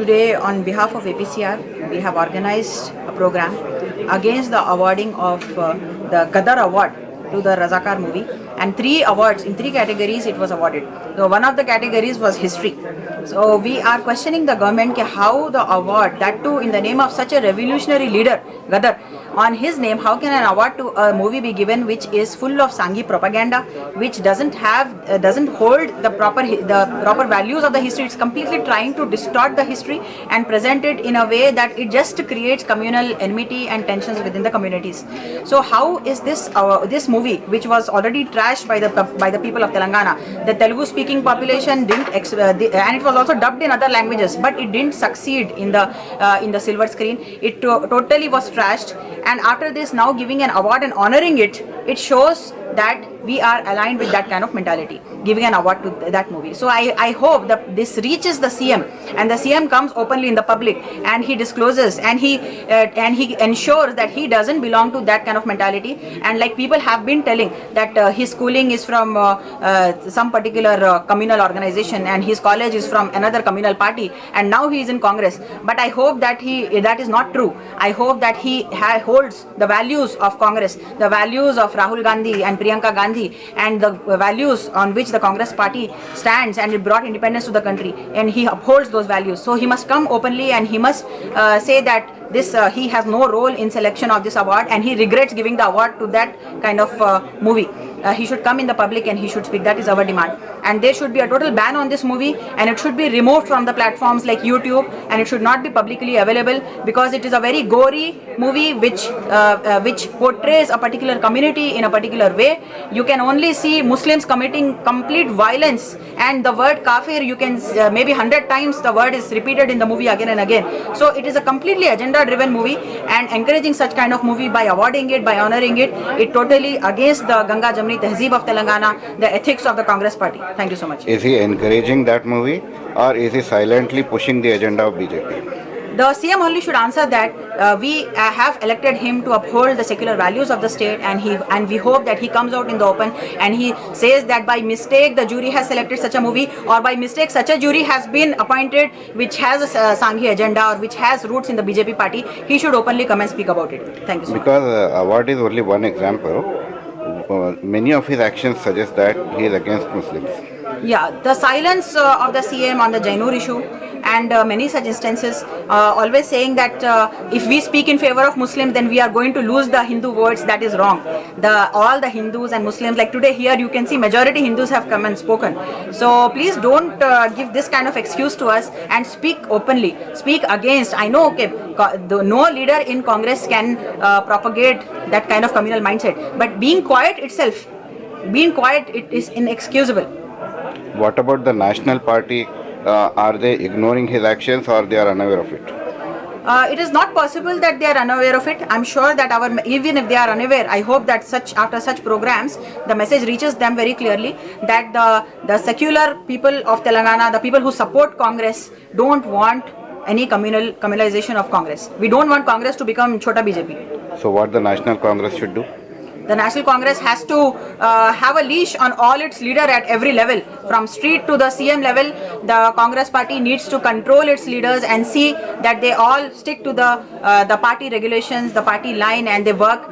Today, on behalf of APCR, we have organized a program against the awarding of the Gadar Award to the Razakar movie, and 3 awards in 3 categories it was awarded. So one of the categories was history. So we are questioning the government how the award, that too in the name of such a revolutionary leader, Gadar, on his name, how can an award to a movie be given which is full of Sanghi propaganda, which doesn't hold the proper values of the history. It's completely trying to distort the history and present it in a way that it just creates communal enmity and tensions within the communities. So how is this movie, which was already trashed by the people of Telangana, the Telugu speaking population and it was also dubbed in other languages, but it didn't succeed in the silver screen. It totally was trashed. And after this, now giving an award and honoring it shows that we are aligned with that kind of mentality, giving an award to that movie. So I hope that this reaches the CM, and the CM comes openly in the public, and he discloses, and he ensures that he doesn't belong to that kind of mentality. And like people have been telling that his schooling is from some particular communal organization, and his college is from another communal party, and now he is in Congress. But I hope that that is not true. I hope that he holds the values of Congress, the values of Rahul Gandhi and Priyanka Gandhi, and the values on which the Congress party stands, and it brought independence to the country, and he upholds those values. So he must come openly, and he must say that he has no role in selection of this award, and he regrets giving the award to that kind of movie. He should come in the public and he should speak. That is our demand. And there should be a total ban on this movie, and it should be removed from the platforms like YouTube, and it should not be publicly available, because it is a very gory movie which portrays a particular community in a particular way. You can only see Muslims committing complete violence, and the word kafir, you can maybe 100 times the word is repeated in the movie again and again. So it is a completely agenda driven movie, and encouraging such kind of movie by awarding it, by honoring it totally against the Ganga Jamni Tehzeeb of Telangana, the ethics of the Congress party. Thank you so much. Is he encouraging that movie, or is he silently pushing the agenda of BJP? The CM only should answer that. We have elected him to uphold the secular values of the state, and we hope that he comes out in the open and he says that by mistake the jury has selected such a movie, or by mistake such a jury has been appointed which has a Sanghi agenda or which has roots in the BJP party. He should openly come and speak about it. Thank you so much. Because award is only one example. Many of his actions suggest that he is against Muslims. Yeah, the silence of the CM on the Jainur issue, and many such instances, always saying that if we speak in favor of Muslims, then we are going to lose the Hindu votes. That is wrong. All the Hindus and Muslims, like today here you can see majority Hindus have come and spoken. So please don't give this kind of excuse to us, and speak openly, speak against. I know, okay, no leader in Congress can propagate that kind of communal mindset, but being quiet itself, it is inexcusable. What about the national party? Are they ignoring his actions, or they are unaware of it? It is not possible that they are unaware of it. I'm sure that even if they are unaware, I hope that after such programs, the message reaches them very clearly that the secular people of Telangana, the people who support Congress, don't want any communalization of Congress. We don't want Congress to become Chota BJP. So what the National Congress should do? The National Congress has to have a leash on all its leader at every level. From street to the CM level, the Congress party needs to control its leaders and see that they all stick to the party regulations, the party line, and they work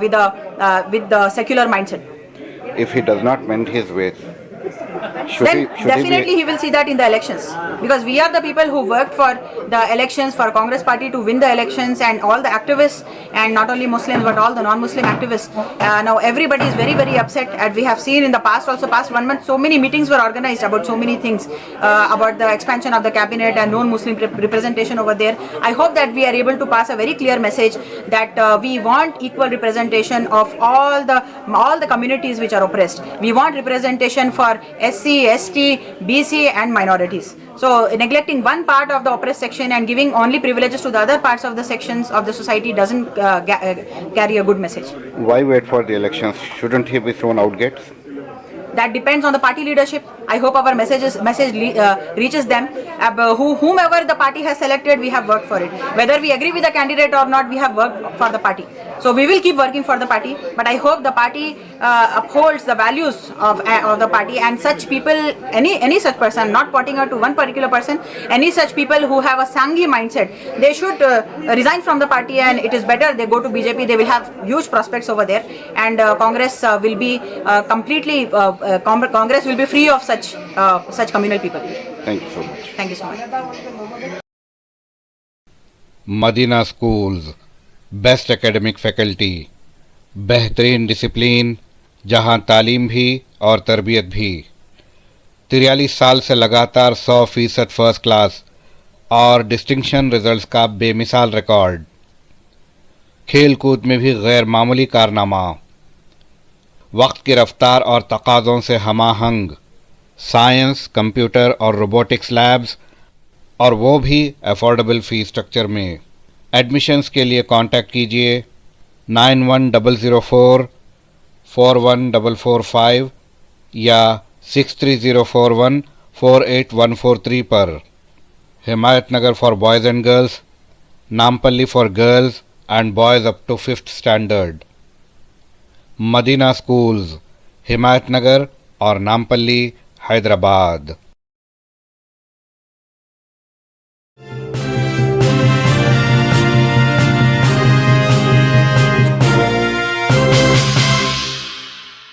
with the secular mindset. If he does not mend his ways, he will see that in the elections, because we are the people who worked for the elections, for Congress party to win the elections, and all the activists, and not only Muslims but all the non-Muslim activists. Now everybody is very, very upset, and we have seen in the past 1 month, so many meetings were organized about so many things, about the expansion of the cabinet and non-Muslim representation over there. I hope that we are able to pass a very clear message that we want equal representation of all the communities which are oppressed. We want representation for SC, ST, BC and minorities. So neglecting one part of the oppressed section and giving only privileges to the other parts of the sections of the society doesn't carry a good message. Why wait for the elections? Shouldn't he be thrown out gates? That depends on the party leadership. I hope our reaches them. Whomever the party has selected, we have worked for it. Whether we agree with the candidate or not, we have worked for the party. So we will keep working for the party. But I hope the party upholds the values of the party, and such people, any such person, not pointing out to one particular person, any such people who have a Sanghi mindset, they should resign from the party, and it is better they go to BJP. They will have huge prospects over there, and Congress will be Congress will be free of such communal people. Thank you so much. Thank you so much. Madina schools, best academic faculty, बेहतरीन discipline, जहां तालीम भी और तरबियत भी। 43 साल से लगातार 100% फर्स्ट क्लास और डिस्टिंक्शन रिजल्ट्स का बेमिसाल रिकॉर्ड। खेल कूद में भी गैर मामूली कारनामा। वक्त की रफ्तार और तकाज़ों से हमाहंग साइंस, कंप्यूटर और रोबोटिक्स लैब्स, और वो भी अफोर्डेबल फ़ीस स्ट्रक्चर में। एडमिशन्स के लिए कांटेक्ट कीजिए 9100441445 या 6304148143 पर। Himayat Nagar for boys and girls, Nampally for girls and boys up to 5th standard. Madina schools, Himayat Nagar और नामपल्ली, हैदराबाद।